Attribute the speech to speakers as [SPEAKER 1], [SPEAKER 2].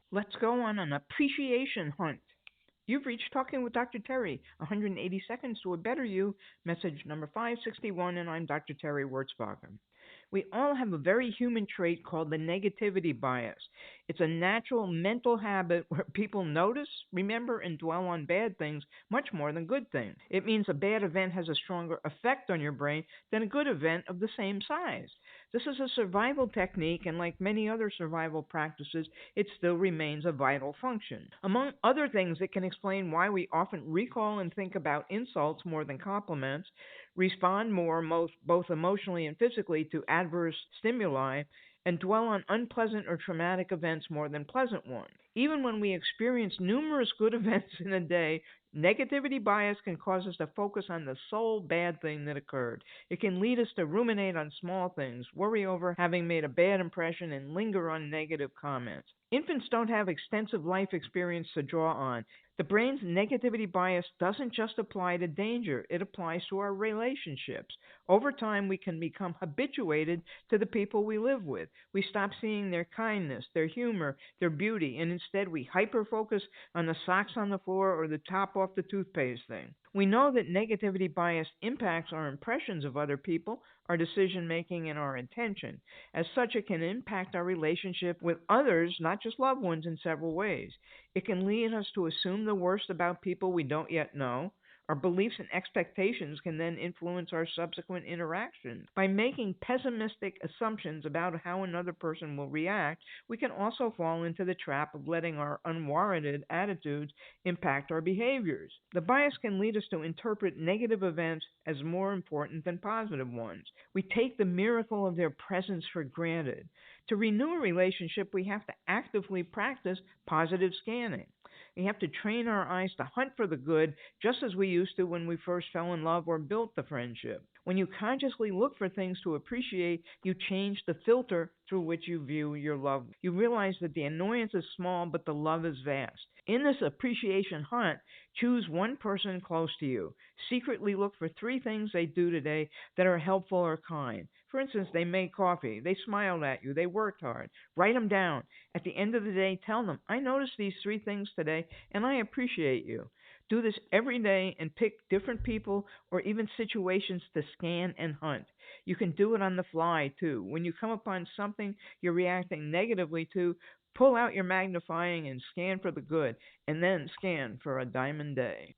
[SPEAKER 1] Let's go on an appreciation hunt. You've reached Talking with Dr. Terry, 180 Seconds to a Better You, message number 561, and I'm Dr. Terry Wurzbacher. We all have a very human trait called the negativity bias. It's a natural mental habit where people notice, remember, and dwell on bad things much more than good things. It means a bad event has a stronger effect on your brain than a good event of the same size. This is a survival technique, and like many other survival practices, it still remains a vital function. Among other things, it can explain why we often recall and think about insults more than compliments, respond more, both emotionally and physically, to adverse stimuli, and dwell on unpleasant or traumatic events more than pleasant ones. Even when we experience numerous good events in a day, negativity bias can cause us to focus on the sole bad thing that occurred. It can lead us to ruminate on small things, worry over having made a bad impression, and linger on negative comments. Infants don't have extensive life experience to draw on. The brain's negativity bias doesn't just apply to danger, it applies to our relationships. Over time, we can become habituated to the people we live with. We stop seeing their kindness, their humor, their beauty, and instead we hyper focus on the socks on the floor or the top off the toothpaste thing. We know that negativity bias impacts our impressions of other people, our decision making, and our intention. As such, it can impact our relationship with others, not just loved ones, in several ways. It can lead us to assume the worst about people we don't yet know. Our beliefs and expectations can then influence our subsequent interactions. By making pessimistic assumptions about how another person will react, we can also fall into the trap of letting our unwarranted attitudes impact our behaviors. The bias can lead us to interpret negative events as more important than positive ones. We take the miracle of their presence for granted. To renew a relationship, we have to actively practice positive scanning. We have to train our eyes to hunt for the good, just as we used to when we first fell in love or built the friendship. When you consciously look for things to appreciate, you change the filter through which you view your love. You realize that the annoyance is small, but the love is vast. In this appreciation hunt, choose one person close to you. Secretly look for three things they do today that are helpful or kind. For instance, they made coffee, they smiled at you, they worked hard. Write them down. At the end of the day, tell them, I noticed these three things today and I appreciate you. Do this every day and pick different people or even situations to scan and hunt. You can do it on the fly too. When you come upon something you're reacting negatively to, pull out your magnifying and scan for the good, and then scan for a diamond day.